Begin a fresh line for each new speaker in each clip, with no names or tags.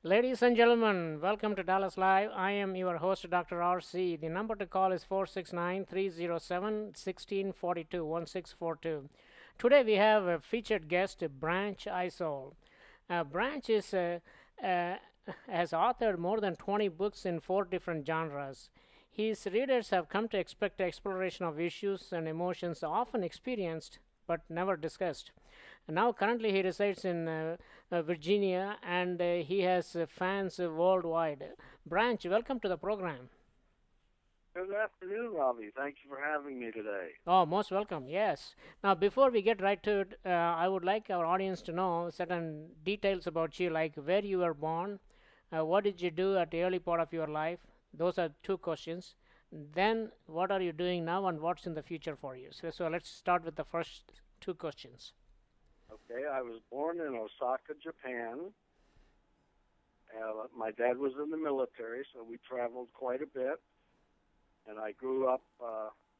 Ladies and gentlemen, welcome to Dallas Live. I am your host, Dr. RC. The number to call is 469 307 1642 1642. Today we have a featured guest, Branch Isole. Branch uh, has authored more than 20 books in four different genres. His readers have come to expect exploration of issues and emotions often experienced but never discussed. Now, currently, he resides in Virginia, and he has fans worldwide. Branch, welcome to the program.
Good afternoon, Robbie. Thank you for having me today.
Oh, most welcome. Yes. Now, before we get right to it, I would like our audience to know certain details about you, like where you were born, what did you do at the early part of your life. Those are two questions. Then, what are you doing now, and what's in the future for you? So let's start with the first two questions.
Okay, I was born in Osaka, Japan. My dad was in the military, so we traveled quite a bit. And I grew up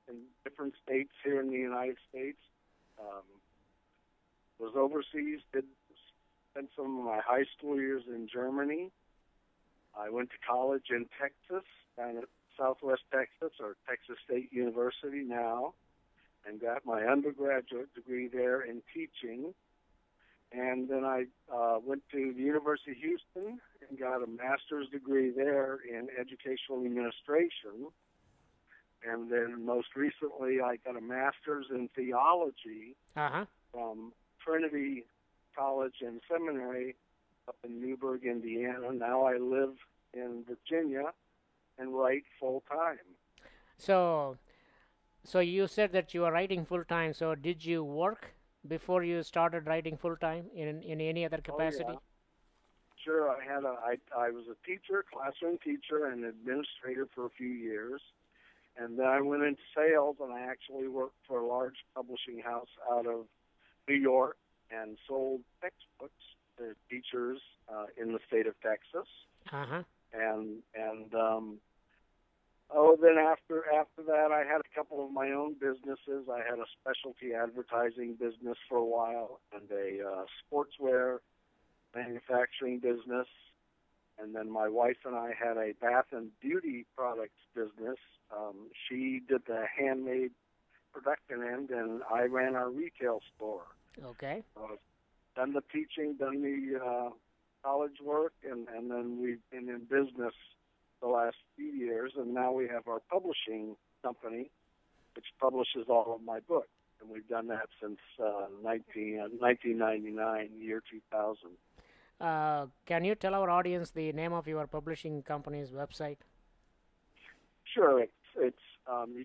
in different states here in the United States. Um, was overseas, did spent some of my high school years in Germany. I went to college in Texas, down at Southwest Texas, or Texas State University now, and got my undergraduate degree there in teaching. And then I went to the University of Houston and got a master's degree there in educational administration. And then most recently, I got a master's in theology
Uh huh.
from Trinity College and Seminary up in Newburgh, Indiana. Now I live in Virginia and write full time.
So, so you said that you are writing full time. So did you work before you started writing full time in any other
Oh yeah,
capacity?
sure. I was a teacher, classroom teacher, and administrator for a few years, and then I went into sales, and I actually worked for a large publishing house out of New York and sold textbooks to teachers in the state of Texas.
Uh huh.
And oh, then after that, I had a couple of my own businesses. I had a specialty advertising business for a while, and a sportswear manufacturing business. And then my wife and I had a bath and beauty products business. She did the handmade production end, and I ran our retail store.
Okay.
So done the teaching, done the college work, and then we've been in business the last few years, and now we have our publishing company, which publishes all of my books. And we've done that since 1999, year 2000.
Can you tell our audience the name of your publishing company's website?
Sure, you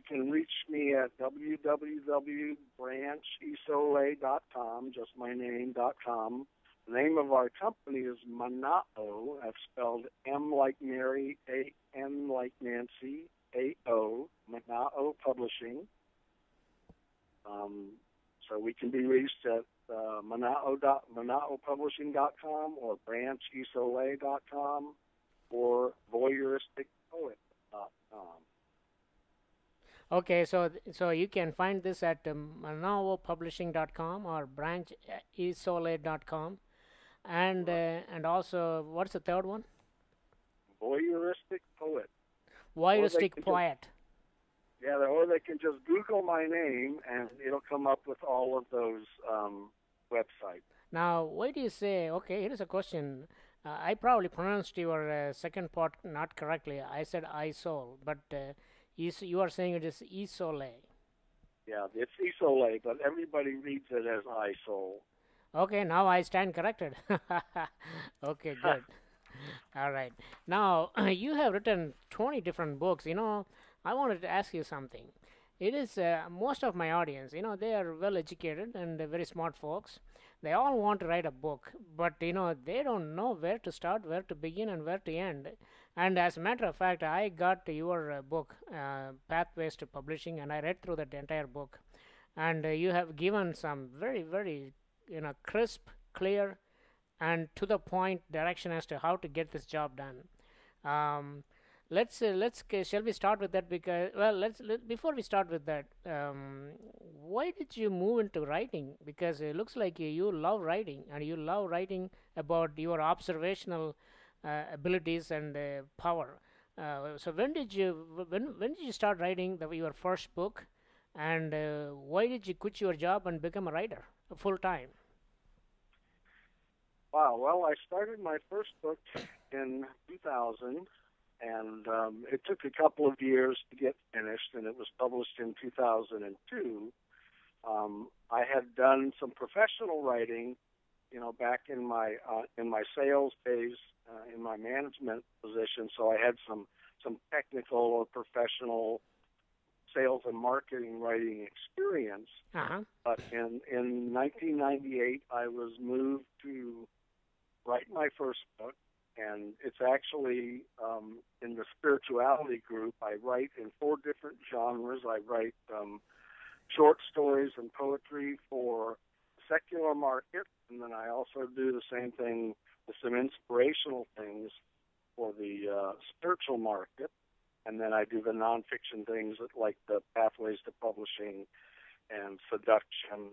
can reach me at www.branchisole.com, just my name.com. The name of our company is Mana'o. I've spelled M like Mary, A N like Nancy, A O. Mana'o Publishing. So we can be reached at mana'opublishing.com or branchisole.com or voyeuristicpoet.com.
Okay, so you can find this at manovopublishing.com or brancisole.com,
Right.
and also what's the third one?
Voyeuristic Poet. Or they
Voyeuristic
can just
Poet.
Yeah, or they can just Google my name and it'll come up with all of those websites.
Now, why do you say? Okay, here is a question. I probably pronounced your second part not correctly. I said Isole, but you are saying it is Isole.
Yeah, it's Isole, but everybody reads it as Isole.
Okay, now I stand corrected. Okay, good. All right. Now, you have written 20 different books. I wanted to ask you something. It is most of my audience, they are well educated and very smart folks. They all want to write a book, but they don't know where to start, where to begin, and where to end. And as a matter of fact, I got your book, Pathways to Publishing, and I read through that entire book. And you have given some very, very, crisp, clear, and to the point direction as to how to get this job done. Um, shall we start with that? Because before we start with that, why did you move into writing? Because it looks like you love writing, and you love writing about your observational abilities and power. So when did you start writing your first book, and why did you quit your job and become a writer full time?
Wow. Well, I started my first book in 2000, and it took a couple of years to get finished, and it was published in 2002. I had done some professional writing, back in my sales days, in my management position. So I had some technical or professional sales and marketing writing experience.
Uh huh.
But in 1998, I was moved to write my first book, and it's actually in the spirituality group. I write in four different genres. I write short stories and poetry for the secular market, and then I also do the same thing with some inspirational things for the spiritual market. And then I do the nonfiction things like the Pathways to Publishing and Seduction,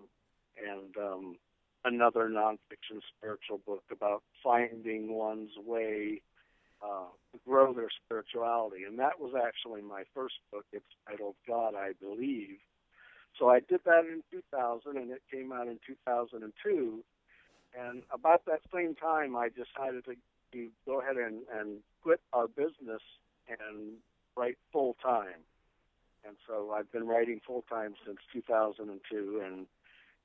and another nonfiction spiritual book about finding one's way to grow their spirituality. And that was actually my first book. It's titled God, I Believe. So I did that in 2000, and it came out in 2002. And about that same time, I decided to go ahead and quit our business and write full time. And so I've been writing full time since 2002, and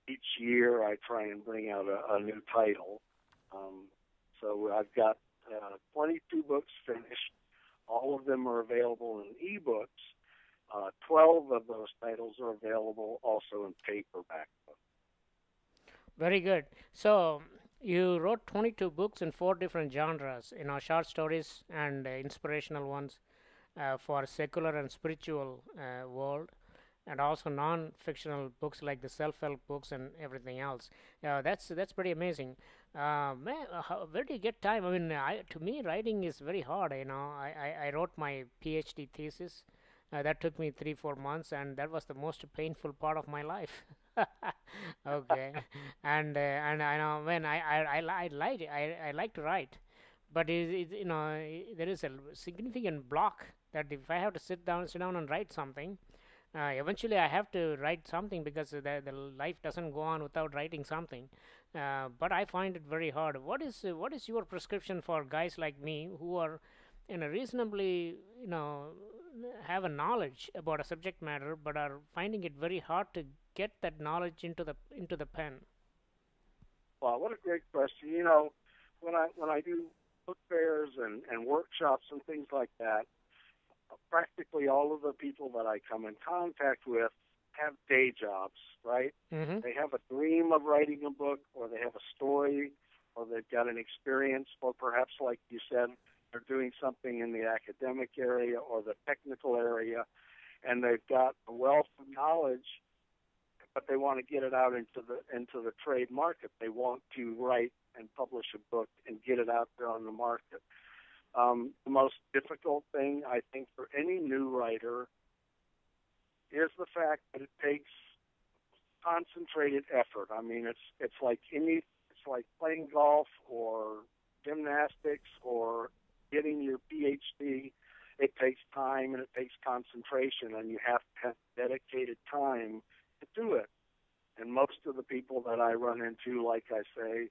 each year I try and bring out a new title. So I've got 22 books finished. All of them are available in ebooks. 12 of those titles are available also in paperback books.
Very good. So you wrote 22 books in four different genres, short stories and inspirational ones for secular and spiritual world, and also non-fictional books like the self-help books and everything else. That's pretty amazing. Man, where do you get time? I mean, to me, writing is very hard. I wrote my PhD thesis. That took me 3 4 months, and that was the most painful part of my life. Okay, and I know when I like to write, but there is a significant block that if I have to sit down and write something, eventually I have to write something because the life doesn't go on without writing something. But I find it very hard. What is your prescription for guys like me who are reasonably have a knowledge about a subject matter but are finding it very hard to get that knowledge into the pen?
Wow, what a great question. When I do book fairs and workshops and things like that, practically all of the people that I come in contact with have day jobs, right?
Mm-hmm.
They have a dream of writing a book, or they have a story, or they've got an experience, or perhaps, like you said, they're doing something in the academic area or the technical area, and they've got a wealth of knowledge, but they want to get it out into the trade market. They want to write and publish a book and get it out there on the market. The most difficult thing, I think, for any new writer is the fact that it takes concentrated effort. I mean, it's like playing golf or gymnastics or getting your PhD. It takes time and it takes concentration, and you have to have dedicated time to do it. And most of the people that I run into, like I say,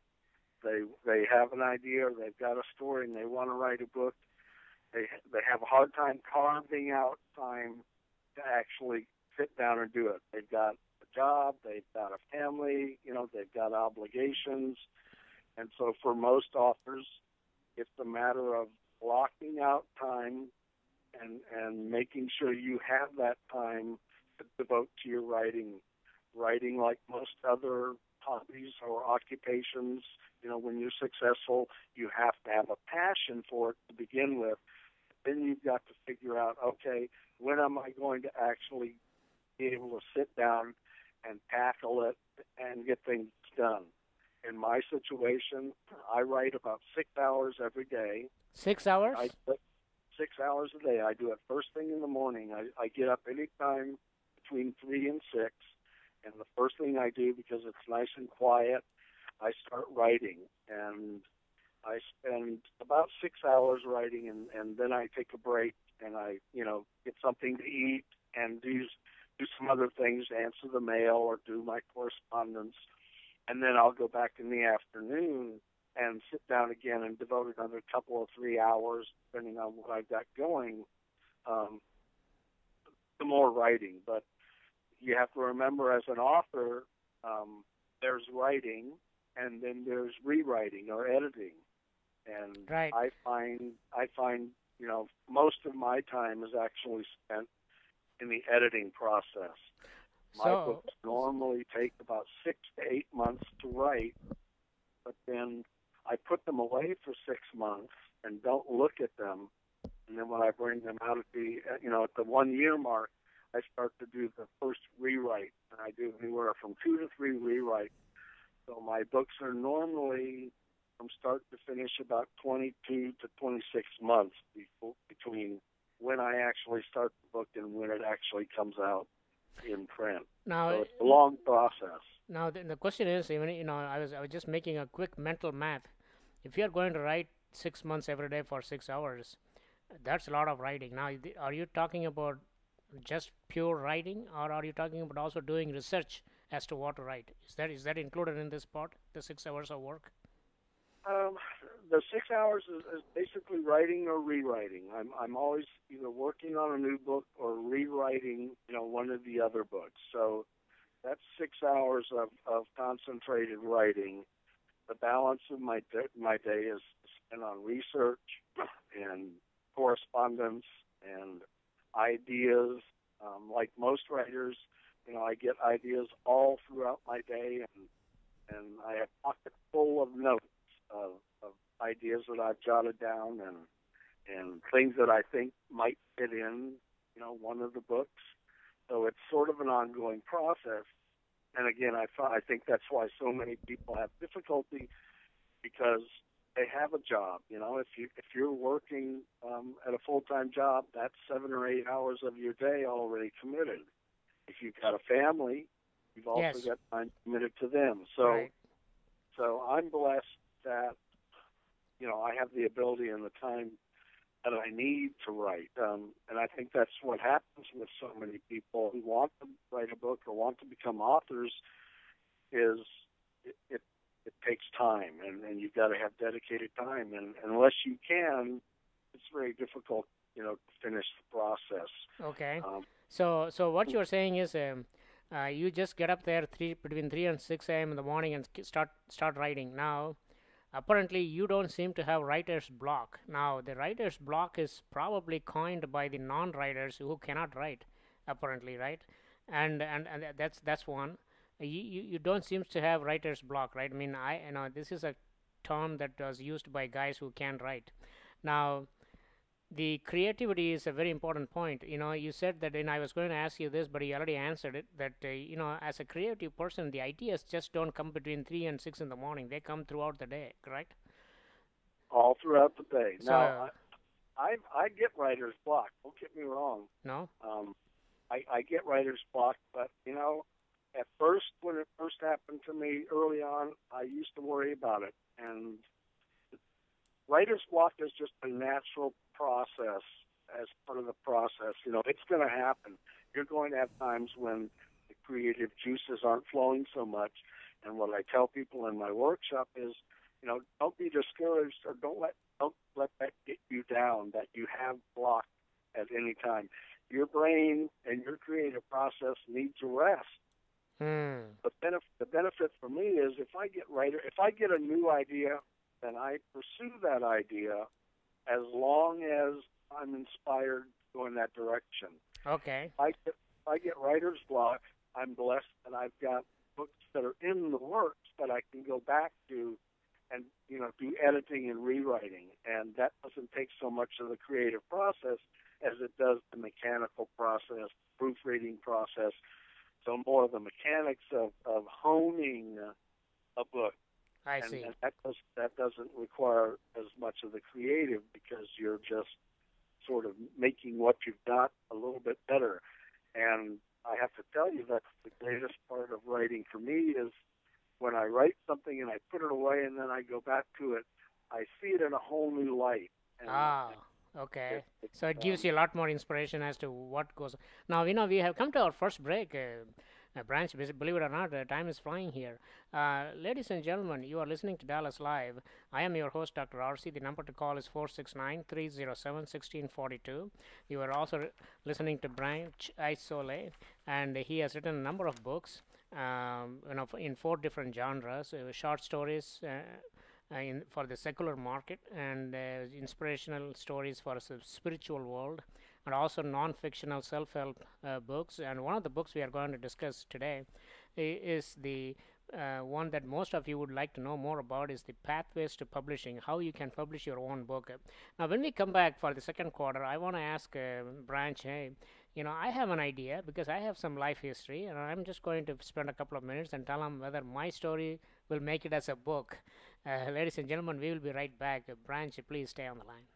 they have an idea, or they've got a story, and they want to write a book. They have a hard time carving out time to actually sit down and do it. They've got a job, they've got a family, they've got obligations, and so for most authors, it's a matter of blocking out time and making sure you have that time to devote to your writing. Writing, like most other hobbies or occupations, when you're successful, you have to have a passion for it to begin with. Then you've got to figure out, okay, when am I going to actually be able to sit down and tackle it and get things done? In my situation, I write about 6 hours every day.
6 hours?
6 hours a day. I do it first thing in the morning. I get up anytime between 3 and 6, and the first thing I do, because it's nice and quiet, I start writing. And I spend about 6 hours writing, and then I take a break and I, get something to eat and do some other things, answer the mail or do my correspondence, and then I'll go back in the afternoon and sit down again and devote another couple of 3 hours, depending on what I've got going, um, to more writing. But you have to remember, as an author, there's writing, and then there's rewriting or editing. And
Right.
I find, most of my time is actually spent in the editing process. My
So,
books normally take about 6 to 8 months to write, but then I put them away for 6 months and don't look at them. And then when I bring them out at the 1 year mark, I start to do the first rewrite, and I do anywhere from 2 to 3 rewrites. So my books are normally from start to finish about 22 to 26 months between when I actually start the book and when it actually comes out in print.
now,
So it's a long process.
the question is, even I was just making a quick mental math. If you are going to write 6 months every day for 6 hours, that's a lot of writing. Now, are you talking about just pure writing, or are you talking about also doing research as to what to write? Is that included in this part, the 6 hours of work?
Um, the 6 hours is basically writing or rewriting. I'm always either working on a new book or rewriting, one of the other books. So that's 6 hours of concentrated writing. The balance of my day is spent on research and correspondence and ideas. Like most writers, I get ideas all throughout my day, and I have pockets full of notes of ideas that I've jotted down, and things that I think might fit in, one of the books. So it's sort of an ongoing process. And again, I think that's why so many people have difficulty, because they have a job. If you're working at a full-time job, that's 7 or 8 hours of your day already committed. If you've got a family, you've also
Yes.
got time committed to them. So
Right.
so I'm blessed that I have the ability and the time that I need to write. And I think that's what happens with so many people who want to write a book or want to become authors is it takes time, and you've got to have dedicated time. And unless you can, it's very difficult, to finish the process.
Okay.
Um,
So what you're saying is, you just get up there between 3 and 6 a.m. in the morning and start writing. Now, apparently, you don't seem to have writer's block. Now, the writer's block is probably coined by the non-writers who cannot write, apparently, right? And that's one. You don't seem to have writer's block, right? I mean, this is a term that was used by guys who can't write. Now, the creativity is a very important point. You said that, and I was going to ask you this, but you already answered it. That as a creative person, the ideas just don't come between 3 and 6 in the morning. They come throughout the day, correct?
all throughout the day. Now,
So,
I get writer's block. Don't get me wrong.
no.
Um, I get writer's block, but at first, when it first happened to me early on, I used to worry about it. And writer's block is just a natural process as part of the process. It's going to happen. You're going to have times when the creative juices aren't flowing so much. And what I tell people in my workshop is, don't be discouraged, or don't let that get you down, that you have block at any time. Your brain and your creative process needs rest.
Hmm.
The benefit for me is, if I get a new idea, then I pursue that idea as long as I'm inspired to go in that direction.
Okay.
If I get writer's block, I'm blessed that I've got books that are in the works that I can go back to and do editing and rewriting, and that doesn't take so much of the creative process as it does the mechanical process, proofreading process. So more of the mechanics of honing a book,
I
and,
see.
and that doesn't require as much of the creative, because you're just sort of making what you've got a little bit better. And I have to tell you that the greatest part of writing for me is when I write something and I put it away and then I go back to it. I see it in a whole new light,
Ah,
and
okay.
it's
So it gives you a lot more inspiration as to what goes. Now, we have come to our first break. Branch, believe it or not, time is flying here. Ladies and gentlemen, you are listening to Dallas Live. I am your host, Dr. RC. The number to call is 469 307 1642. You are also listening to Branch Isole, and he has written a number of books. In four different genres: short stories, for the secular market, and inspirational stories for the spiritual world, and also non-fictional self-help books. And one of the books we are going to discuss today is the one that most of you would like to know more about, is the pathways to publishing, how you can publish your own book. Now, when we come back for the second quarter, I want to ask Branch, hey, I have an idea because I have some life history, and I'm just going to spend a couple of minutes and tell him whether my story will make it as a book. Ladies and gentlemen, we will be right back. Branch, please stay on the line.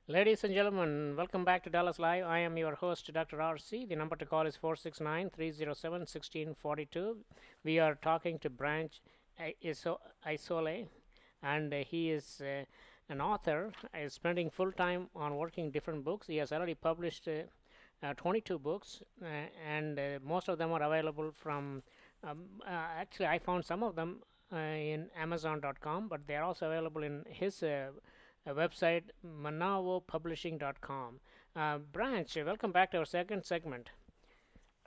Ladies and gentlemen, welcome back to Dallas Live. I am your host, Dr. RC. The number to call is 469 307 1642. We are talking to Branch Isole, and he is an author, is spending full time on working different books. He has already published 22 books, and most of them are available from. Actually, I found some of them in Amazon.com, but they are also available in his website, manavopublishing.com. Branch, welcome back to our second segment.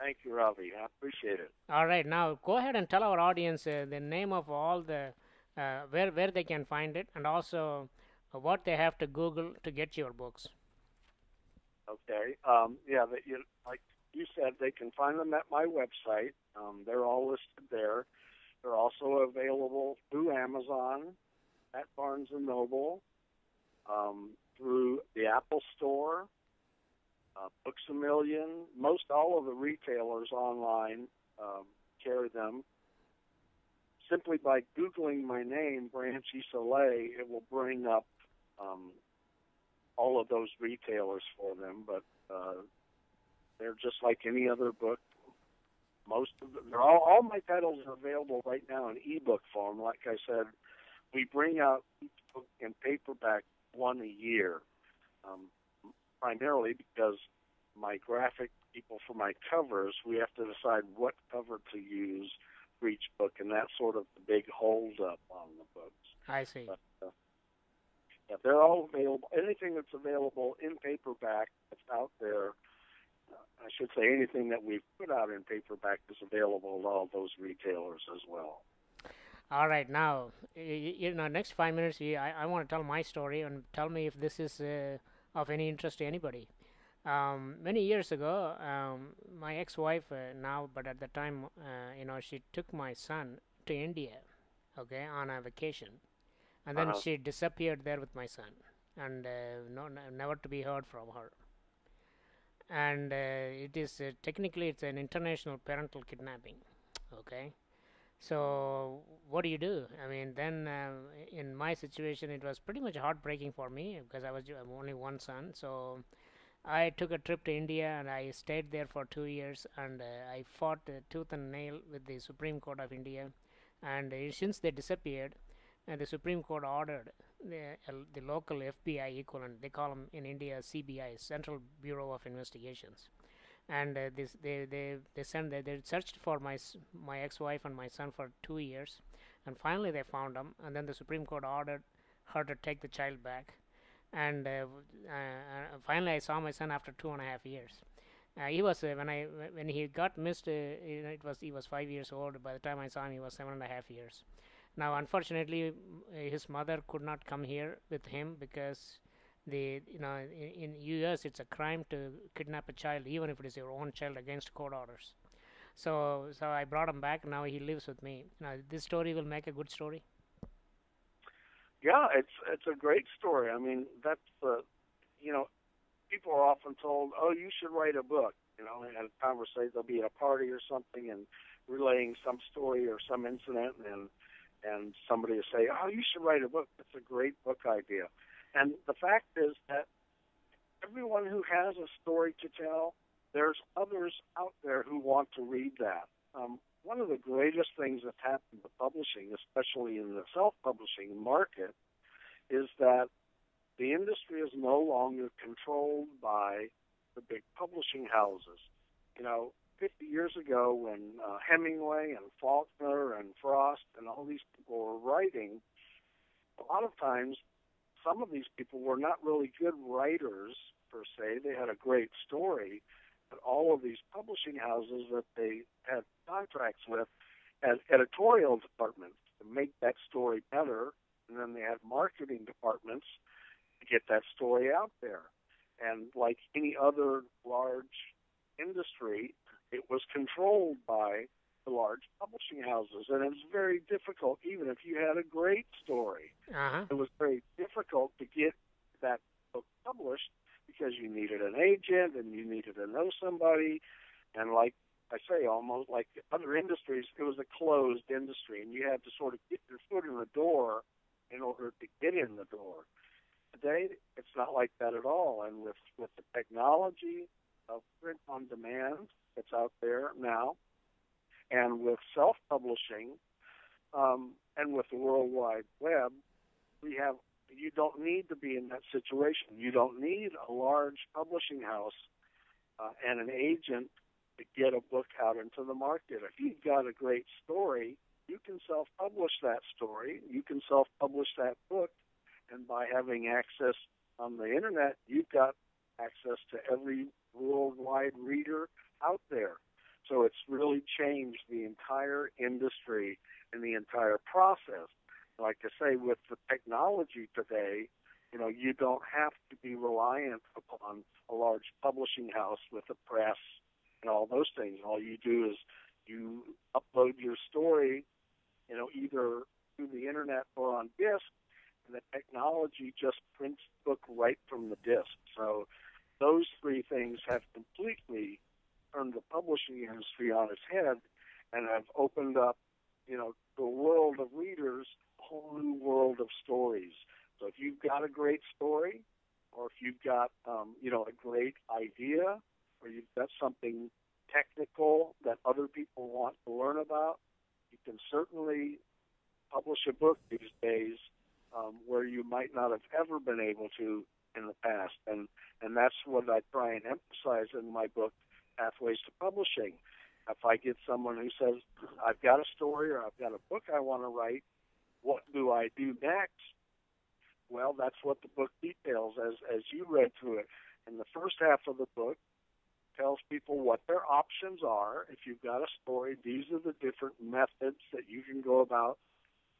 thank you, Ravi. I appreciate it.
All right, now go ahead and tell our audience the name of all the where they can find it, and also what they have to Google to get your books.
Okay. Yeah, like you said, they can find them at my website. They're all listed there. They're also available through Amazon, at Barnes and Noble, through the Apple Store, Books A Million. Most all of the retailers online carry them. Simply by Googling my name, Branch Isole, it will bring up all of those retailers for them. But they're just like any other book. Most of them, all my titles are available right now in ebook form. Like I said, we bring out each book in paperback one a year, primarily because my graphic people for my covers, we have to decide what cover to use for each book, and that's sort of the big hold up on the books.
I see.
But, yeah, they're all available. Anything that's available in paperback that's out there, I should say anything that we've put out in paperback is available to all those retailers as well.
All right, now, next 5 minutes, I want to tell my story and tell me if this is of any interest to anybody. Many years ago, my ex-wife now, but at the time, she took my son to India, okay, on a vacation, and then
Uh-huh.
she disappeared there with my son, and no, never to be heard from her. And it is technically it's an international parental kidnapping, okay. So what do you do? I mean, then in my situation, it was pretty much heartbreaking for me because I'm only one son. So I took a trip to India and I stayed there for 2 years and I fought tooth and nail with the Supreme Court of India. And since they disappeared, the Supreme Court ordered the local FBI equivalent, they call them in India CBI, Central Bureau of Investigations, and this they searched for my ex-wife and my son for 2 years, and finally they found him, and then the Supreme Court ordered her to take the child back, and finally I saw my son after 2.5 years. He was when he got missed. It was he was 5 years old. By the time I saw him, he was 7.5 years. Now, unfortunately, his mother could not come here with him because in U.S. it's a crime to kidnap a child, even if it is your own child, against court orders. So I brought him back. Now he lives with me. Now this story will make a good story.
Yeah, it's a great story. I mean, that's you know, people are often told, "Oh, you should write a book." And a conversation, they'll be at a party or something and relaying some story or some incident, and somebody will say, "Oh, you should write a book. That's a great book idea." And the fact is that everyone who has a story to tell, there's others out there who want to read that. One of the greatest things that's happened to publishing, especially in the self-publishing market, is that the industry is no longer controlled by the big publishing houses. 50 years ago when Hemingway and Faulkner and Frost and all these people were writing, a lot of times some of these people were not really good writers per se. They had a great story, but all of these publishing houses that they had contracts with had editorial departments to make that story better, and then they had marketing departments to get that story out there. And like any other large industry, it was controlled by the large publishing houses, and it's very difficult, even if you had a great story.
Uh-huh.
It was very difficult to get that book published because you needed an agent and you needed to know somebody. And like I say, almost like other industries, it was a closed industry, and you had to sort of get your foot in the door in order to get in the door. Today, it's not like that at all. And with the technology of print on demand that's out there now, and with self-publishing, and with the World Wide Web, you don't need to be in that situation. You don't need a large publishing house and an agent to get a book out into the market. If you've got a great story, you can self-publish that story. You can self-publish that book, and by having access on the internet, you've got access to every worldwide reader out there. So it's really changed the entire industry and the entire process. Like I say, with the technology today, you don't have to be reliant upon a large publishing house with a press and all those things. All you do is you upload your story, either through the internet or on disk, and the technology just prints the book right from the disk. So those three things have completely turned the publishing industry on its head and have opened up, the world of readers, a whole new world of stories. So if you've got a great story, or if you've got, a great idea, or you've got something technical that other people want to learn about, you can certainly publish a book these days where you might not have ever been able to in the past. And that's what I try and emphasize in my book, Pathways to Publishing. If I get someone who says, I've got a story or I've got a book I want to write, what do I do next? Well, that's what the book details as you read through it. And the first half of the book tells people what their options are. If you've got a story, these are the different methods that you can go about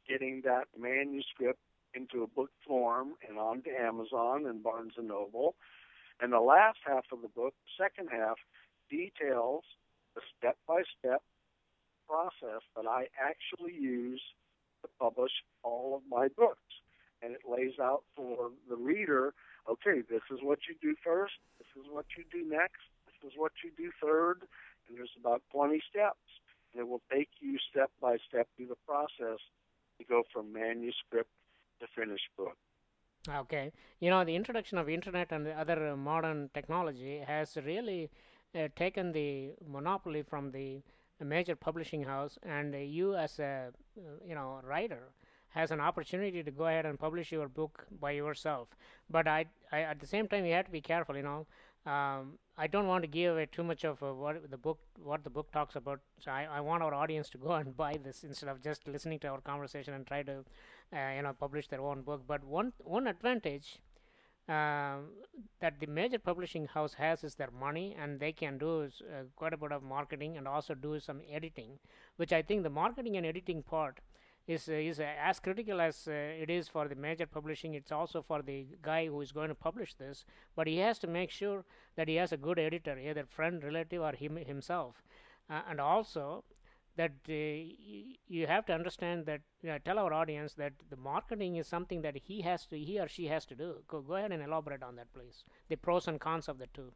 getting that manuscript into a book form and onto Amazon and Barnes and Noble. And the last half of the book, second half, details the step-by-step process that I actually use to publish all of my books. And it lays out for the reader, okay, this is what you do first, this is what you do next, this is what you do third, and there's about 20 steps. And it will take you step by step through the process to go from manuscript to finished book.
Okay. You know, the introduction of internet and the other modern technology has really taken the monopoly from the major publishing house, and you as a writer has an opportunity to go ahead and publish your book by yourself. But at the same time, you have to be careful. I don't want to give away too much of what the book talks about. So I want our audience to go and buy this instead of just listening to our conversation and try to publish their own book. But one advantage um, that the major publishing house has is their money, and they can do quite a bit of marketing and also do some editing, which I think the marketing and editing part is as critical as it is for the major publishing. It's also for the guy who is going to publish this, but he has to make sure that he has a good editor, either friend, relative, or himself, and also that you have to understand that, tell our audience that the marketing is something that he or she has to do. Go ahead and elaborate on that, please. The pros and cons of the two.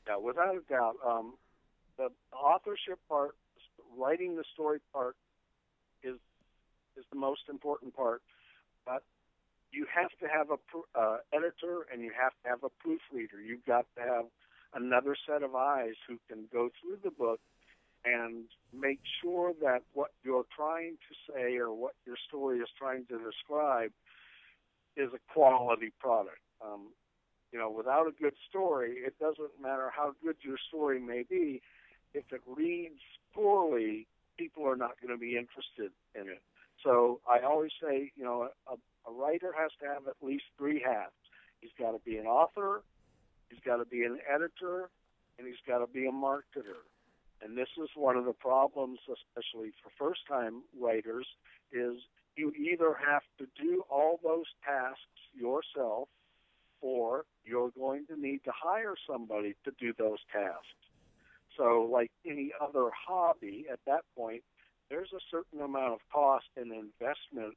Yeah, without a doubt, the authorship part, writing the story part, is the most important part. But you have to have a editor, and you have to have a proofreader. You've got to have another set of eyes who can go through the book and make sure that what you're trying to say or what your story is trying to describe is a quality product. Without a good story, it doesn't matter how good your story may be. If it reads poorly, people are not going to be interested in it. So I always say, a writer has to have at least three hats. He's got to be an author, he's got to be an editor, and he's got to be a marketer. And this is one of the problems, especially for first-time writers, is you either have to do all those tasks yourself, or you're going to need to hire somebody to do those tasks. So like any other hobby, at that point, there's a certain amount of cost and investment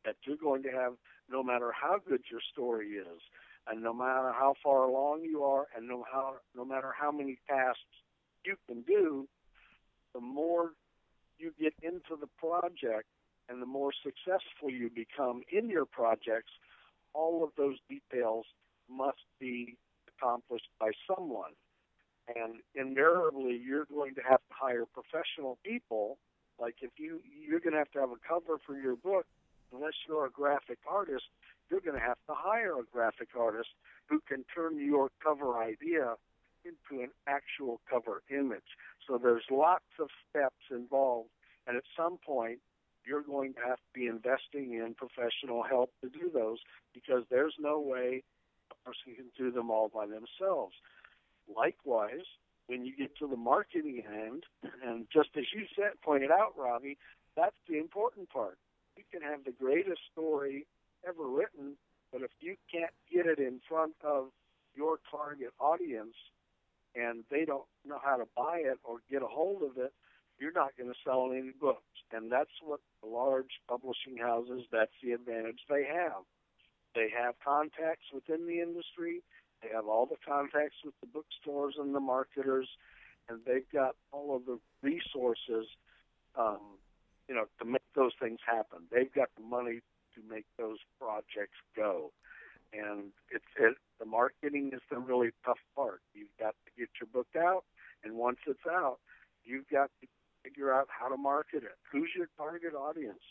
that you're going to have no matter how good your story is, and no matter how far along you are, and no matter how many tasks you can do. The more you get into the project and the more successful you become in your projects, all of those details must be accomplished by someone. And invariably, you're going to have to hire professional people. Like if you're going to have a cover for your book, unless you're a graphic artist, you're going to have to hire a graphic artist who can turn your cover idea into an actual cover image. So there's lots of steps involved, and at some point, you're going to have to be investing in professional help to do those, because there's no way a person can do them all by themselves. Likewise, when you get to the marketing end, and just as you pointed out, Robbie, that's the important part. You can have the greatest story ever written, but if you can't get it in front of your target audience and they don't know how to buy it or get a hold of it, you're not going to sell any books. And that's what the large publishing houses, that's the advantage they have. They have contacts within the industry. They have all the contacts with the bookstores and the marketers, and they've got all of the resources, to make those things happen. They've got the money to make those projects go. And the marketing is the really tough part. You've got to get your book out, and once it's out, you've got to figure out how to market it. Who's your target audience?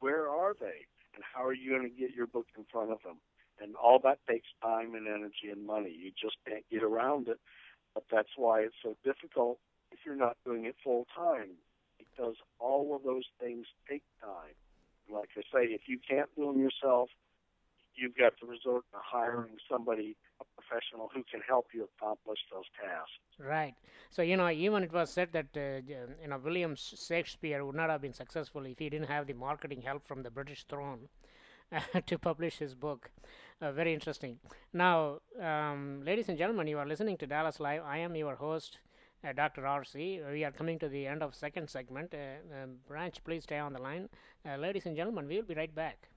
Where are they? And how are you going to get your book in front of them? And all that takes time and energy and money. You just can't get around it. But that's why it's so difficult if you're not doing it full time, because all of those things take time. Like I say, if you can't do them yourself, you've got to resort to hiring somebody, a professional, who can help you accomplish those tasks.
Right. So, even it was said that, William Shakespeare would not have been successful if he didn't have the marketing help from the British throne to publish his book. Very interesting. Now, ladies and gentlemen, you are listening to Dallas Live. I am your host, Dr. RC. We are coming to the end of second segment. Branch, please stay on the line. Ladies and gentlemen, we will be right back.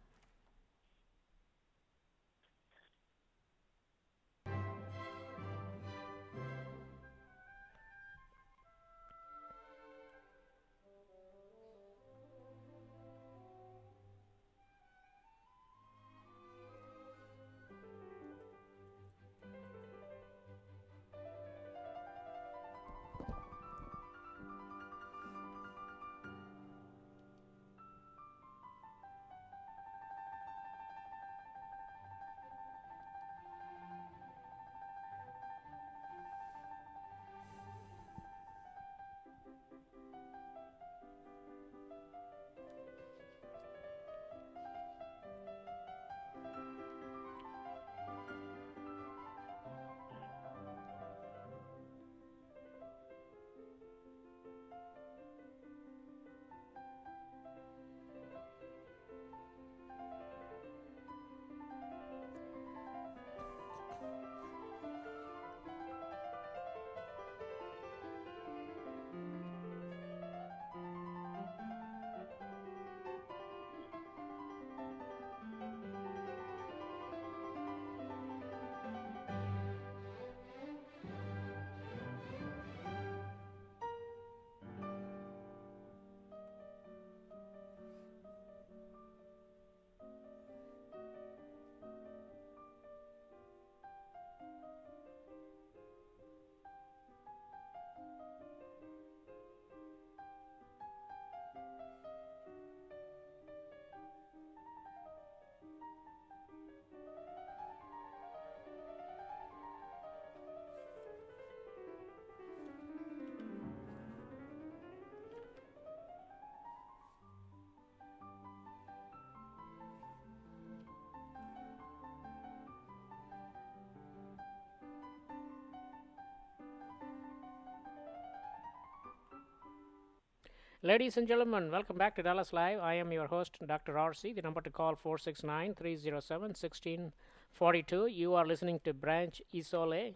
Ladies and gentlemen, welcome back to Dallas Live. I am your host, Dr. RC. The number to call 469-307-1642. You are listening to Branch Isole.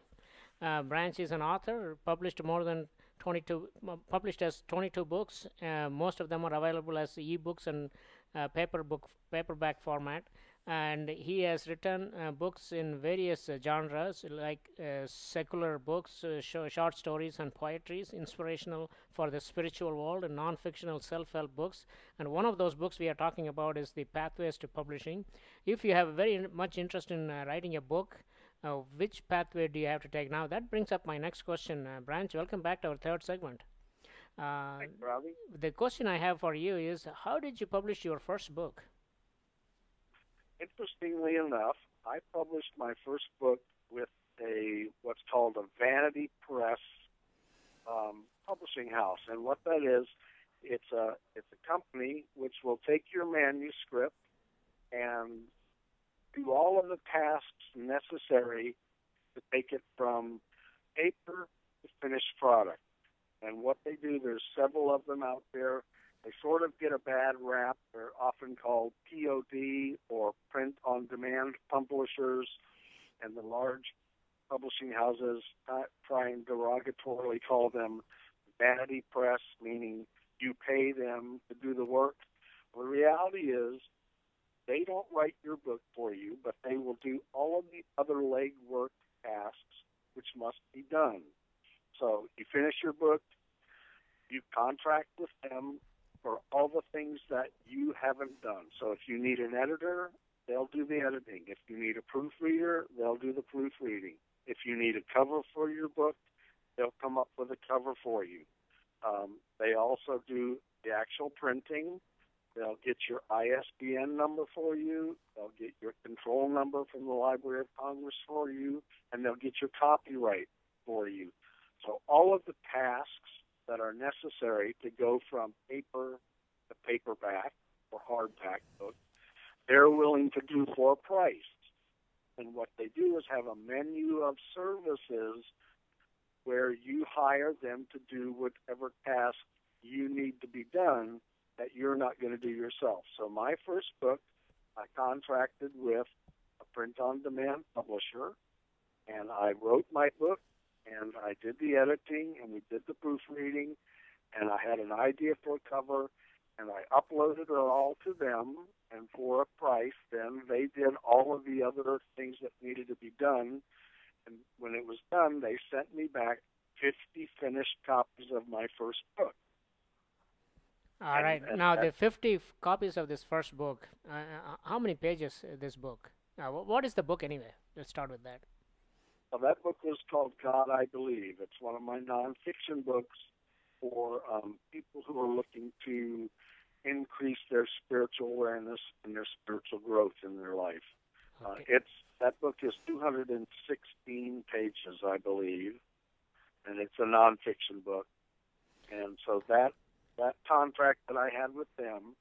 Branch is an author, published as 22 books. Most of them are available as ebooks and paperback format. And he has written books in various genres like secular books, short stories and poetries, inspirational for the spiritual world, and non-fictional self-help books. And one of those books we are talking about is The Pathways to Publishing. If you have very much interest in writing a book, which pathway do you have to take? Now, that brings up my next question. Branch, welcome back to our third segment.
Thanks, Robbie.
The question I have for you is, how did you publish your first book?
Interestingly enough, I published my first book with what's called a vanity press publishing house, and what that is, it's a company which will take your manuscript and do all of the tasks necessary to take it from paper to finished product. And what they do, there's several of them out there. They sort of get a bad rap. They're often called POD or print-on-demand publishers, and the large publishing houses try and derogatorily call them vanity press, meaning you pay them to do the work. The reality is they don't write your book for you, but they will do all of the other legwork tasks which must be done. So you finish your book, you contract with them for all the things that you haven't done. So if you need an editor, they'll do the editing. If you need a proofreader, they'll do the proofreading. If you need a cover for your book, they'll come up with a cover for you. They also do the actual printing. They'll get your ISBN number for you. They'll get your control number from the Library of Congress for you, and they'll get your copyright for you. So all of the tasks that are necessary to go from paper to paperback or hardback book, they're willing to do for a price. And what they do is have a menu of services where you hire them to do whatever task you need to be done that you're not going to do yourself. So my first book, I contracted with a print-on-demand publisher, and I wrote my book, and I did the editing, and we did the proofreading, and I had an idea for a cover, and I uploaded it all to them, and for a price, then they did all of the other things that needed to be done. And when it was done, they sent me back 50 finished copies of my first book.
All
And,
right.
and
Now,
that,
the 50 copies of this first book, how many pages this book? What is the book anyway? Let's start with that.
so that book was called God, I Believe. It's one of my nonfiction books for people who are looking to increase their spiritual awareness and their spiritual growth in their life.
Okay.
That book is 216 pages, I believe, and it's a nonfiction book. And so that contract that I had with them,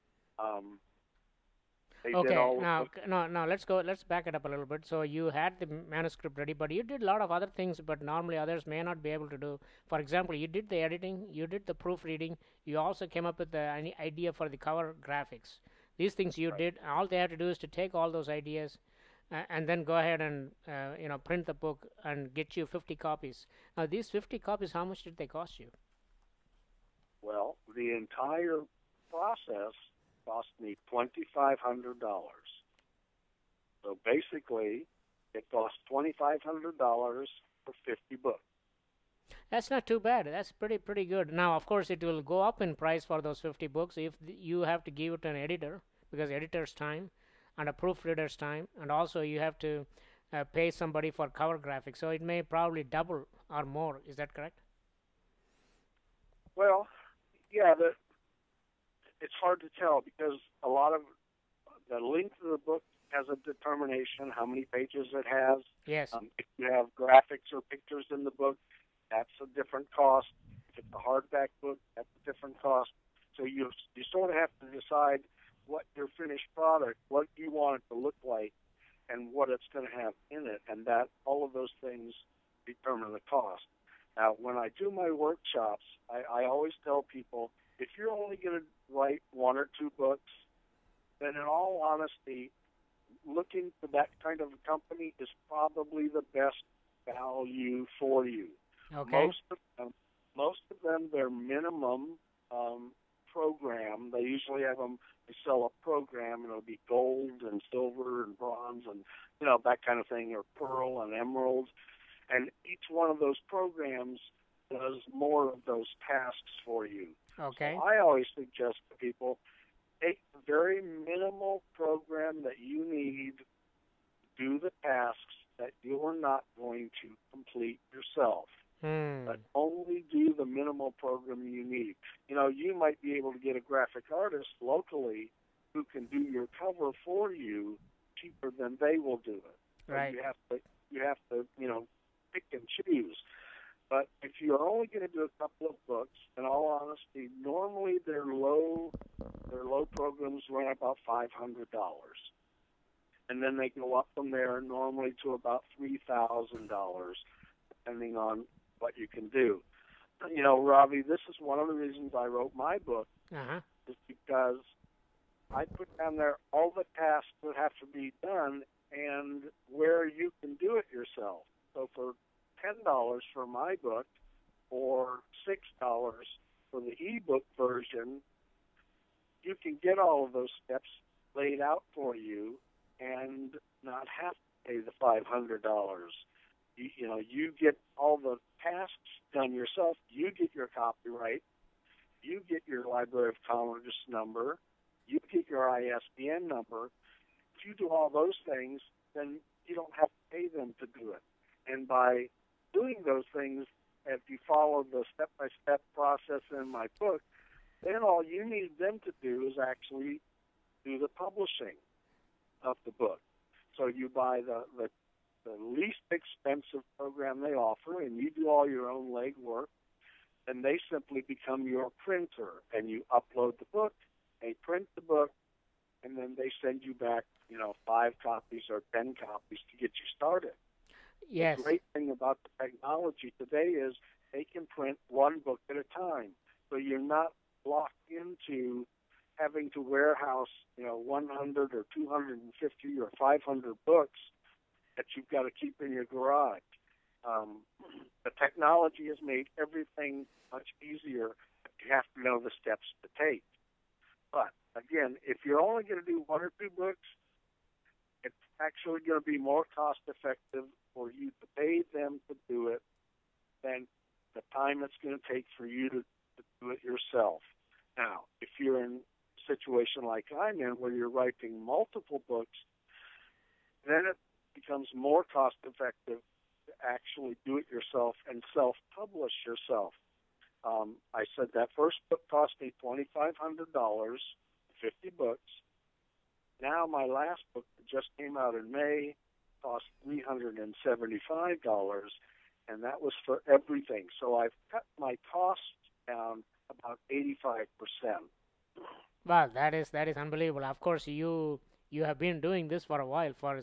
they did
Okay,
all of
now
the.
no, let's go. Let's back it up a little bit. So you had the manuscript ready, but you did a lot of other things, but normally others may not be able to do. For example, you did the editing, you did the proofreading, you also came up with the idea for the cover graphics. These things you
Right.
did. All they have to do is to take all those ideas, and then go ahead and print the book and get you 50 copies. Now these 50 copies, how much did they cost you?
Well, the entire process cost me $2,500. So basically, it cost $2,500 for 50 books.
That's not too bad. That's pretty good. Now, of course, it will go up in price for those 50 books if you have to give it to an editor, because editor's time and a proofreader's time, and also you have to pay somebody for cover graphics. So it may probably double or more. Is that correct?
Well, yeah, it's hard to tell because a lot of the length of the book has a determination how many pages it has.
Yes.
If you have graphics or pictures in the book, that's a different cost. If it's a hardback book, that's a different cost. So you sort of have to decide what your finished product, what you want it to look like, and what it's going to have in it, and that all of those things determine the cost. Now, when I do my workshops, I always tell people if you're only going to write one or two books, then in all honesty, looking for that kind of a company is probably the best value for you.
Okay.
Most of them, their minimum program, they usually have them. They sell a program, and it'll be gold and silver and bronze and that kind of thing, or pearl and emerald. And each one of those programs does more of those tasks for you. So
Okay.
I always suggest to people take the very minimal program that you need to do the tasks that you're not going to complete yourself. But
Hmm.
only do the minimal program you need. You might be able to get a graphic artist locally who can do your cover for you cheaper than they will do it. So
Right.
you have to pick and choose. But if you're only going to do a couple of books, in all honesty, normally their low programs run about $500, and then they go up from there normally to about $3,000, depending on what you can do. Ravi, this is one of the reasons I wrote my book,
Uh huh.
is because I put down there all the tasks that have to be done and where you can do it yourself. So for $10 for my book or $6 for the ebook version, you can get all of those steps laid out for you and not have to pay the $500. You get all the tasks done yourself. You get your copyright. You get your Library of Congress number. You get your ISBN number. If you do all those things, then you don't have to pay them to do it. And by doing those things, if you follow the step-by-step process in my book, then all you need them to do is actually do the publishing of the book. So you buy the least expensive program they offer, and you do all your own legwork, and they simply become your printer, and you upload the book, they print the book, and then they send you back, 5 copies or 10 copies to get you started. The
Yes.
great thing about the technology today is they can print one book at a time. So you're not locked into having to warehouse, 100 or 250 or 500 books that you've got to keep in your garage. Um, the technology has made everything much easier. You have to know the steps to take. But again, if you're only going to do 1 or 2 books, it's actually going to be more cost effective for you to pay them to do it than the time it's going to take for you to do it yourself. Now, if you're in a situation like I'm in where you're writing multiple books, then it becomes more cost effective to actually do it yourself and self-publish yourself. I said that first book cost me $2,500, 50 books. Now my last book that just came out in May cost $375, and that was for everything. So I've cut my costs down about 85%.
Well, that is unbelievable. Of course, you have been doing this for a while. For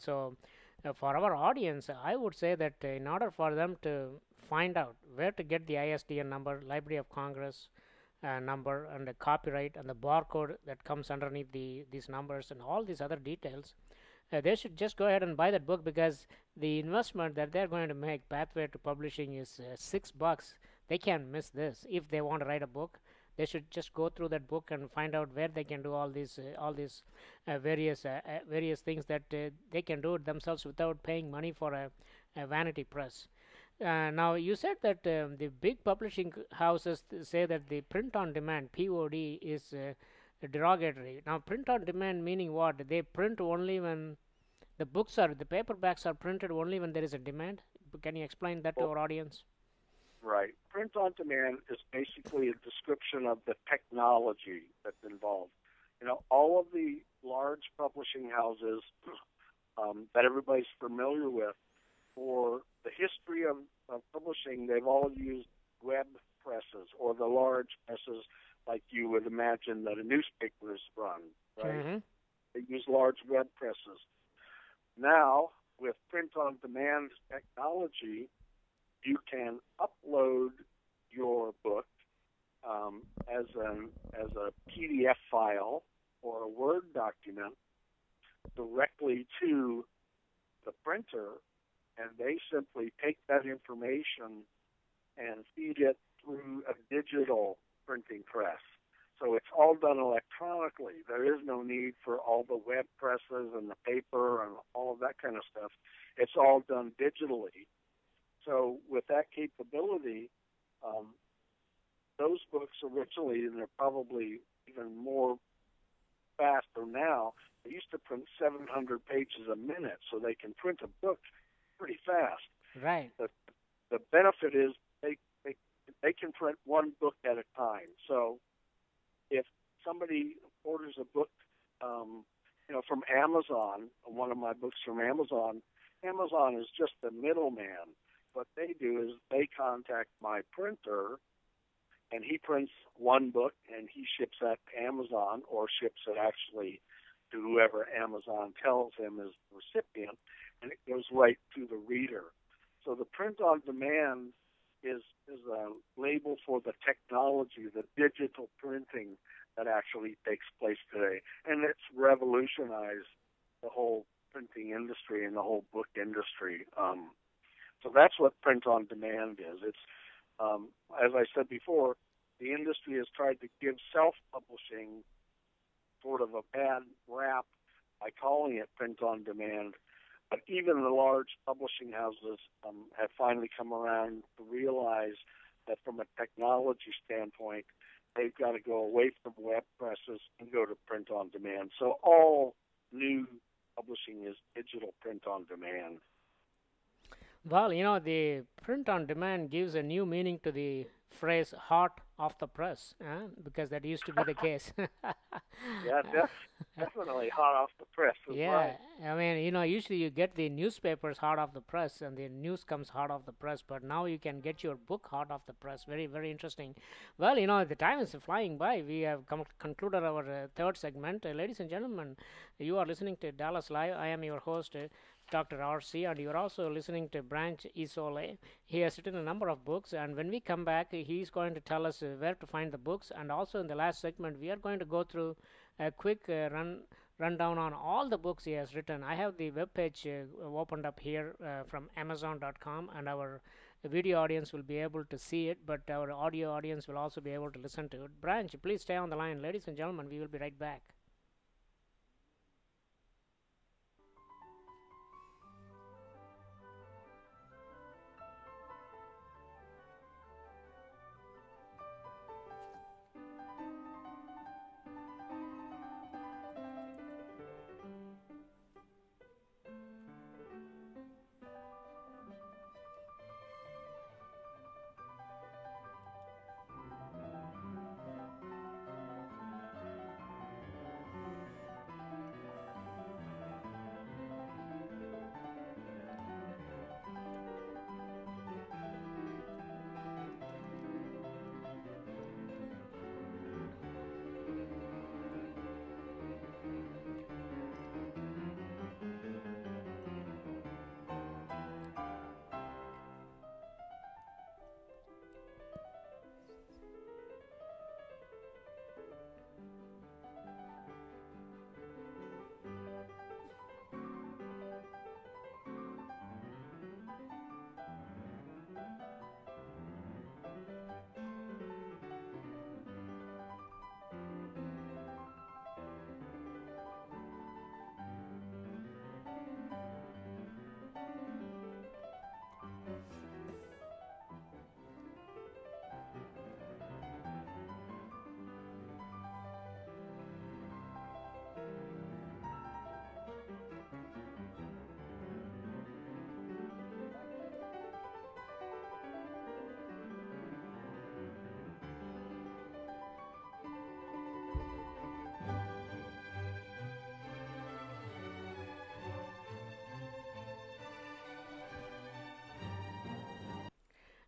our audience, I would say that in order for them to find out where to get the ISDN number, Library of Congress number, and the copyright and the barcode that comes underneath these numbers and all these other details, they should just go ahead and buy that book, because the investment that they're going to make, pathway to publishing, is $6. They can't miss this. If they want to write a book, they should just go through that book and find out where they can do all these various things that they can do it themselves without paying money for a vanity press. Now, you said that the big publishing houses say that the print on demand (POD) is derogatory. Now, print on demand meaning what? They print only when the paperbacks are printed only when there is a demand. Can you explain that to
Well,
our audience?
right. Print on demand is basically a description of the technology that's involved. All of the large publishing houses that everybody's familiar with, for the history of publishing, they've all used web presses or the large presses like you would imagine that a newspaper is run, right?
Mm-hmm.
They use large web presses. Now, with print on demand technology, you can upload your book as a PDF file or a Word document directly to the printer, and they simply take that information and feed it through a digital printing press. So it's all done electronically. There is no need for all the web presses and the paper and all of that kind of stuff. It's all done digitally. So with that capability, those books originally, and they're probably even more faster now, they used to print 700 pages a minute, so they can print a book pretty fast.
Right.
The benefit is they can print one book at a time. So if somebody orders a book, from Amazon, one of my books from Amazon, Amazon is just the middleman. What they do is they contact my printer, and he prints one book, and he ships that to Amazon, or ships it actually to whoever Amazon tells him is the recipient, and it goes right to the reader. So the print on demand is a label for the technology, the digital printing that actually takes place today. And it's revolutionized the whole printing industry and the whole book industry. So that's what print on demand is. It's, as I said before, the industry has tried to give self-publishing sort of a bad rap by calling it print on demand. But even the large publishing houses have finally come around to realize that from a technology standpoint, they've got to go away from web presses and go to print on demand. So all new publishing is digital print on demand.
Well, the print on demand gives a new meaning to the phrase hot off the press, because that used to be the case.
Yeah, definitely hot off the press is
Yeah,
right.
I mean, usually you get the newspapers hot off the press and the news comes hot off the press, but now you can get your book hot off the press. Very, very interesting. Well, the time is flying by. We have concluded our third segment. Ladies and gentlemen, you are listening to Dallas Live. I am your host, Dr. RC, and you are also listening to Branch Isole. He has written a number of books, and when we come back, he's going to tell us where to find the books. And also in the last segment, we are going to go through a quick rundown on all the books he has written. I have the web page opened up here from Amazon.com, and our video audience will be able to see it, but our audio audience will also be able to listen to it. Branch, please stay on the line. Ladies and gentlemen, we will be right back.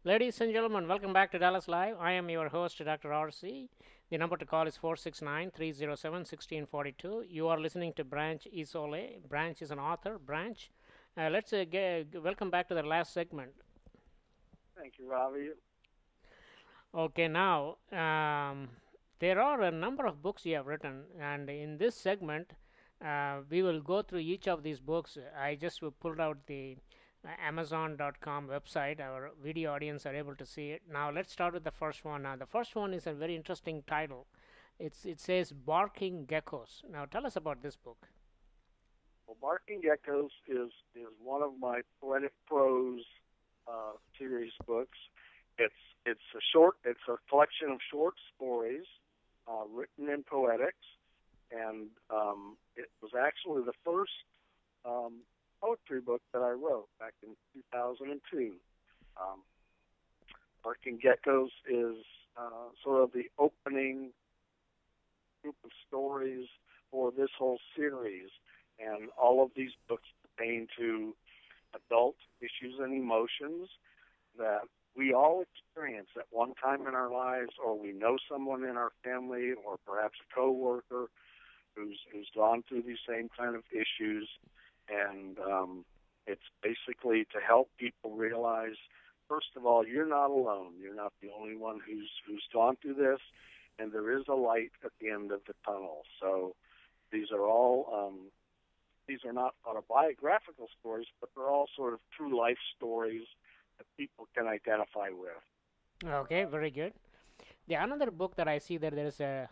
Ladies and gentlemen, welcome back to Dallas Live. I am your host, Dr. RC. The number to call is 469-307-1642. You are listening to Branch Isole. Branch is an author. Branch, let's welcome back to the last segment.
Thank you, Ravi.
Okay, now there are a number of books you have written, and in this segment, we will go through each of these books. I just pulled out the Amazon.com website. Our video audience are able to see it. Now, let's start with the first one. Now, the first one is a very interesting title. It says Barking Geckos. Now, tell us about this book.
Well, Barking Geckos is one of my poetic prose series books. It's a collection of short stories written in poetics, and it was actually the first poetry book that I wrote back in 2002. Um, Barking Geckos is sort of the opening group of stories for this whole series, and all of these books pertain to adult issues and emotions that we all experience at one time in our lives, or we know someone in our family, or perhaps a coworker who's gone through these same kind of issues, and it's basically to help people realize, first of all, you're not alone. You're not the only one who's gone through this, and there is a light at the end of the tunnel. So these are all these are not autobiographical stories, but they're all sort of true life stories that people can identify with.
Okay, very good. The another book that I see that there is a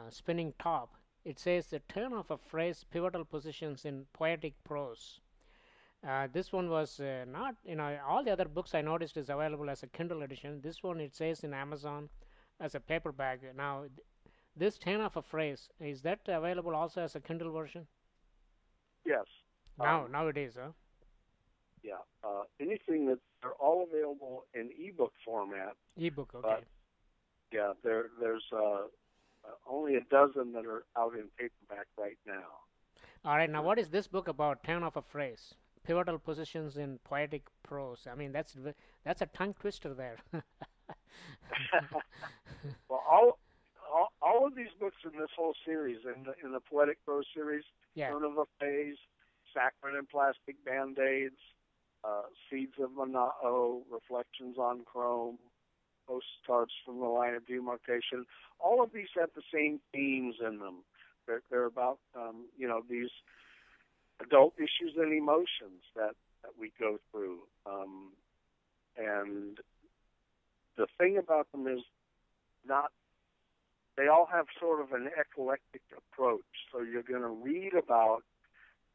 spinning top. It says the turn of a phrase, pivotal positions in poetic prose. This one was not, all the other books I noticed is available as a Kindle edition. This one it says in Amazon as a paperback. Now, this turn of a phrase, is that available also as a Kindle version?
Yes.
Now it is, huh?
yeah, anything that they're all available in ebook format,
Ebook,
but
okay.
yeah, there's only a dozen that are out in paperback right now.
All right, now what is this book about? Turn of a phrase, pivotal positions in poetic prose. I mean, that's a tongue twister there.
Well, all of these books in this whole series, in the poetic prose series,
Yeah.
Turn of a Phase, Saccharin and Plastic Band-Aids, Seeds of Monao, Reflections on Chrome, Postcards from the Line of Demarcation. All of these have the same themes in them. They're about these adult issues and emotions that we go through. And the thing about them is not they all have sort of an eclectic approach. So you're going to read about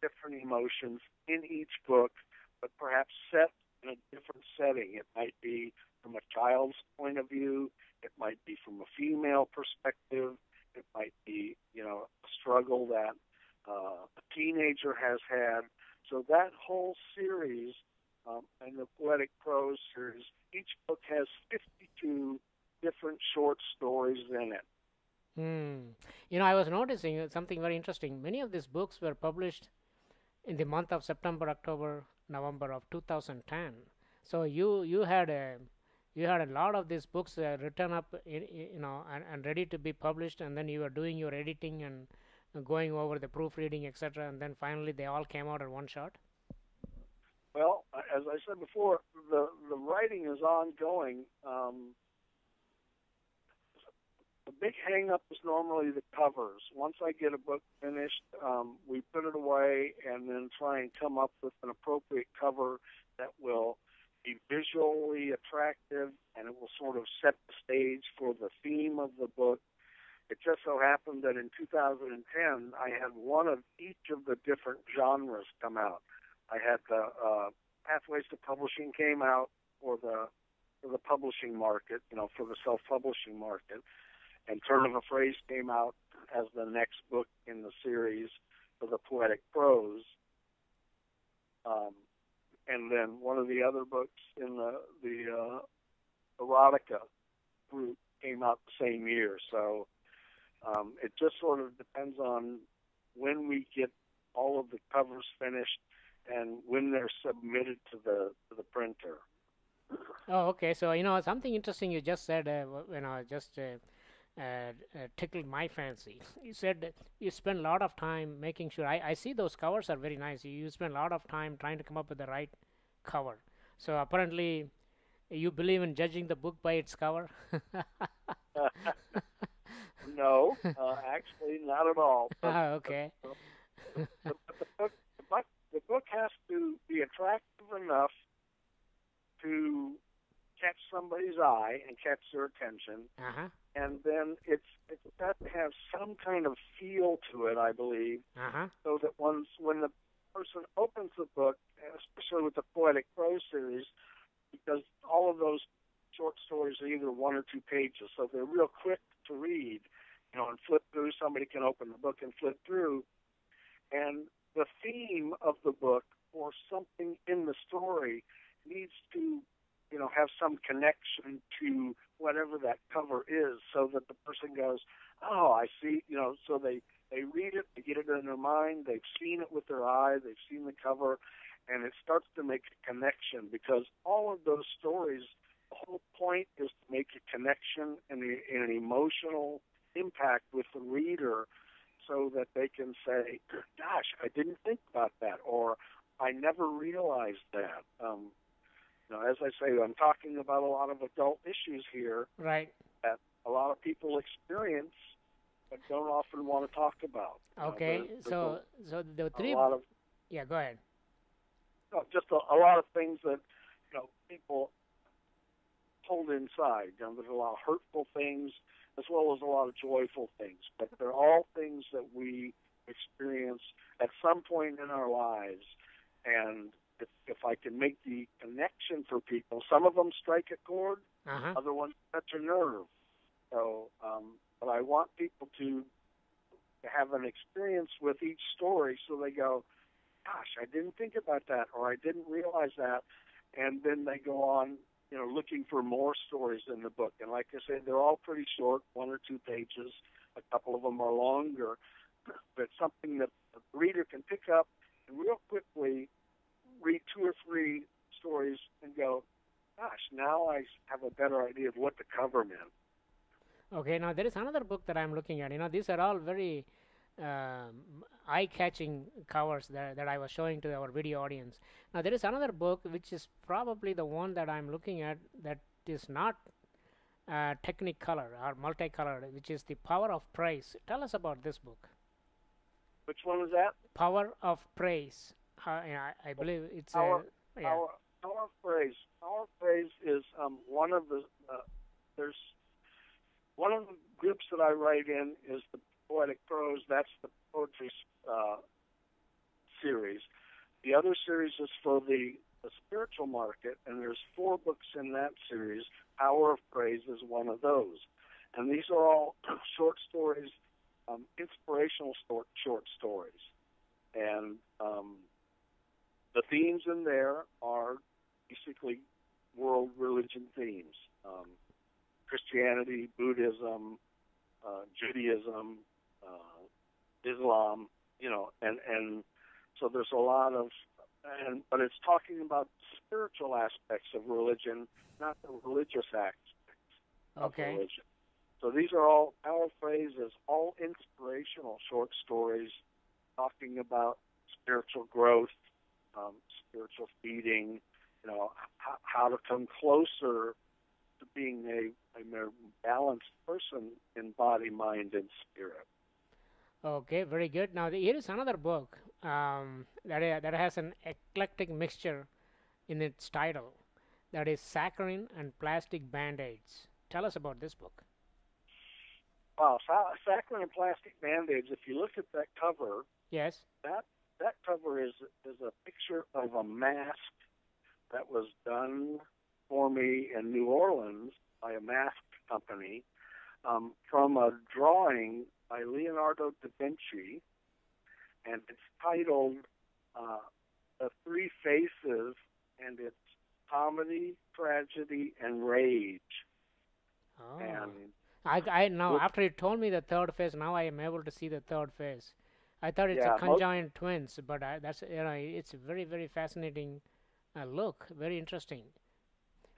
different emotions in each book, but perhaps set in a different setting. It might be from a child's point of view. It might be from a female perspective. It might be, a struggle that a teenager has had. So that whole series, and the poetic prose series, each book has 52 different short stories in it.
Hmm. I was noticing something very interesting. Many of these books were published in the month of September, October, November of 2010. So you had a lot of these books written up, and ready to be published, and then you were doing your editing and going over the proofreading, etc., and then finally they all came out at one shot.
Well, as I said before, the writing is ongoing. The big hang up is normally the covers. Once I get a book finished, we put it away and then try and come up with an appropriate cover that will be visually attractive and it will sort of set the stage for the theme of the book. It just so happened that in 2010, I had one of each of the different genres come out. I had the Pathways to Publishing came out for the publishing market, for the self-publishing market, and Turn of a Phrase came out as the next book in the series for the poetic prose. Um, and then one of the other books in the erotica group came out the same year. So it just sort of depends on when we get all of the covers finished and when they're submitted to the printer.
Oh, okay. So something interesting you just said. Just tickled my fancy. You said that you spend a lot of time making sure. I see those covers are very nice. You spend a lot of time trying to come up with the right cover. So apparently, you believe in judging the book by its cover.
No, actually, not at all. But
Okay.
the book has to be attractive enough to catch somebody's eye and catch their attention,
Uh huh.
and then it's got to have some kind of feel to it, I believe,
Uh huh.
so that when the person opens the book, especially with the poetic prose series, because all of those short stories are either 1 or 2 pages, so they're real quick to read, and flip through. Somebody can open the book and flip through, and the theme of the book or something in the story needs to, have some connection to whatever that cover is, so that the person goes, "Oh, I see." So they read it, they get it in their mind, they've seen it with their eye, they've seen the cover, and it starts to make a connection, because all of those stories, the whole point is to make a connection and an emotional impact with the reader, so that they can say, "Gosh, I didn't think about that," or "I never realized that." As I say, I'm talking about a lot of adult issues here
Right.
that a lot of people experience but don't often want to talk about.
Okay.
There's
So the
a
three.
lot of
Yeah. Go ahead.
just a lot of things that people hold inside. There's a lot of hurtful things as well as a lot of joyful things, but they're all things that we experience at some point in our lives. And if I can make the connection for people, some of them strike a chord,
Uh huh.
other ones touch a nerve. So, but I want people to have an experience with each story, so they go, gosh, I didn't think about that, or I didn't realize that. And then they go on, looking for more stories in the book. And like I said, they're all pretty short, 1 or 2 pages. A couple of them are longer, but something that the reader can pick up and real quickly read 2 or 3 stories and go, gosh, now I have a better idea of what the cover meant.
Okay, now there is another book that I'm looking at. These are all very eye-catching covers that I was showing to our video audience. Now there is another book which is probably the one that I'm looking at that is not technicolor or multicolored, which is The Power of Praise. Tell us about this book.
Which one was that?
Power of Praise. I believe it's yeah.
Our praise. Our praise is one of the. There's one of the groups that I write in is the poetic prose. That's the poetry series. The other series is for the spiritual market, and there's 4 books in that series. Power of Praise is one of those, and these are all short stories, inspirational short stories, and the themes in there are basically world religion themes. Christianity, Buddhism, Judaism, Islam, and so there's a lot of, but it's talking about spiritual aspects of religion, not the religious aspects of religion. So these are all, our phrases, all inspirational short stories talking about spiritual growth, spiritual feeding, how to come closer to being a more balanced person in body, mind, and spirit.
Okay, very good. Now here is another book that has an eclectic mixture in its title. That is Saccharine and Plastic Band-Aids. Tell us about this book.
Wow, Saccharine and Plastic Band-Aids. If you look at that cover,
yes,
that cover is a picture of a mask that was done for me in New Orleans by a mask company from a drawing by Leonardo da Vinci, and it's titled The Three Faces, and it's comedy, tragedy, and rage.
Oh.
And
I now, after you told me the third phase, now I am able to see the third phase. I thought it's a conjoined twins, but that's it's a very, very fascinating look, very interesting.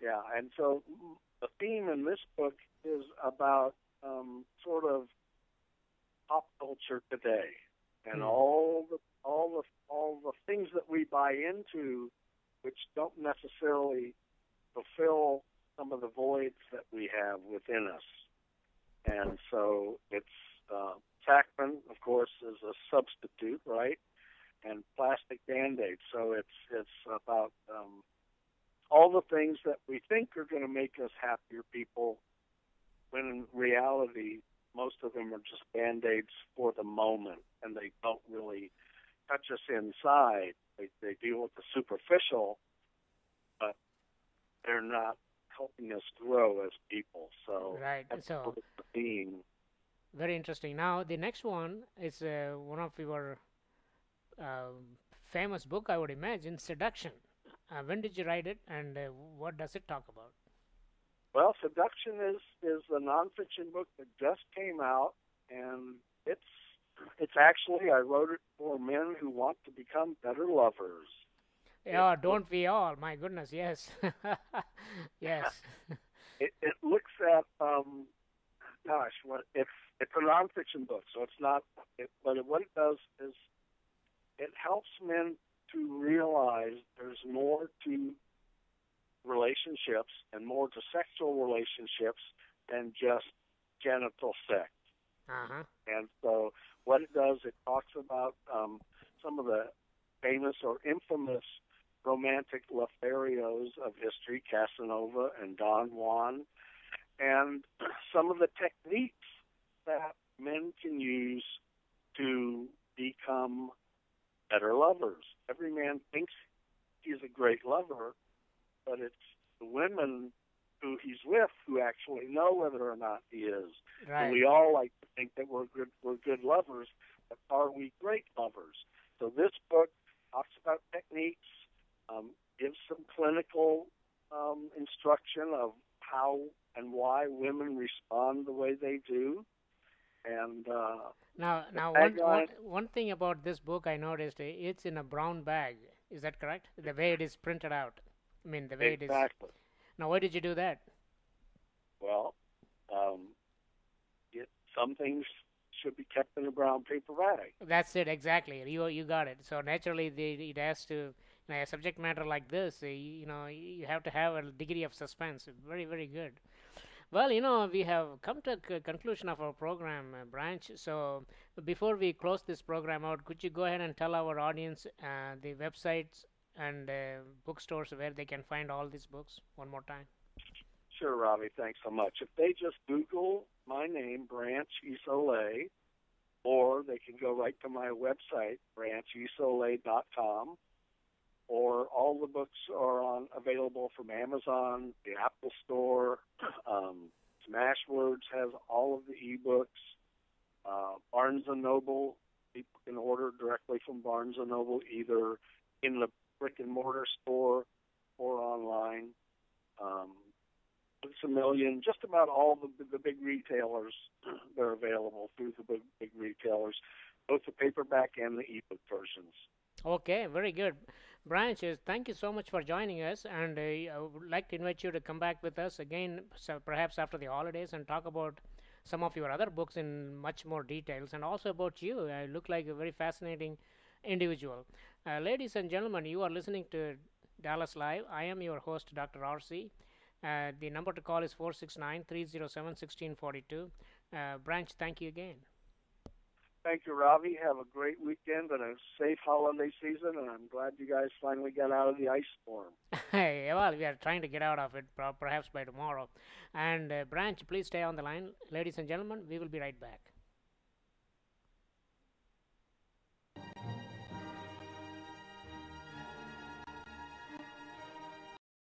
Yeah, and so the theme in this book is about sort of pop culture today, and all the things that we buy into, which don't necessarily fulfill some of the voids that we have within us. And so it's saccharin, of course, is a substitute, right? And plastic Band-Aids. So it's about all the things that we think are going to make us happier people, when in reality, most of them are just Band-Aids for the moment, and they don't really touch us inside. They deal with the superficial, but they're not helping us grow as people. So
right.
that's
So
sort of the theme.
Very interesting. Now the next one is one of your famous book, I would imagine, Seduction. When did you write it, and what does it talk about?
Well, Seduction is a nonfiction book that just came out, and it's actually, I wrote it for men who want to become better lovers.
Yeah, don't we all? My goodness, yes. Yes.
It looks at, it's a nonfiction book, so it's not, but what it does is it helps men to realize there's more to relationships and more to sexual relationships than just genital sex.
Uh-huh.
And so what it does, it talks about some of the famous or infamous romantic Lotharios of history, Casanova and Don Juan, and some of the techniques that men can use to become better lovers. Every man thinks he's a great lover, but it's the women who he's with who actually know whether or not he is.
Right.
And we all like to think that we're good lovers, but are we great lovers? So this book talks about techniques, gives some clinical instruction of how and why women respond the way they do. And the
Now
tagline,
one thing about this book I noticed, it's in a brown bag. Is that correct? The way it is printed out. I mean, the way it is.
exactly.
Now, why did you do that?
Well, um, it, some things should be kept in a brown paper bag.
That's it exactly. You got it. So naturally, it has to. A subject matter like this, you have to have a degree of suspense. Very, very good. Well, we have come to a conclusion of our program, Branch. So before we close this program out, could you go ahead and tell our audience the websites and bookstores where they can find all these books one more time?
Sure, Robbie, thanks so much. If they just Google my name, Branch Isole, or they can go right to my website, branchisole.com, or all the books are available from Amazon, the Apple Store. Smashwords has all of the ebooks. Barnes and Noble, people can order directly from Barnes and Noble, either in the brick and mortar store or online. It's a million, just about all the big retailers. They're available through the big retailers, both the paperback and the ebook versions.
Okay, very good. Branches, thank you so much for joining us, and I would like to invite you to come back with us again, so perhaps after the holidays, and talk about some of your other books in much more details, and also about you. You look like a very fascinating individual. Ladies and gentlemen, you are listening to Dallas Live. I am your host, Dr. RC. The number to call is 469 307 1642. Branch, thank you again.
Thank you, Ravi. Have a great weekend and a safe holiday season, and I'm glad you guys finally got out of the ice storm.
Hey, well, we are trying to get out of it perhaps by tomorrow. And Branch, please stay on the line. Ladies and gentlemen, we will be right back.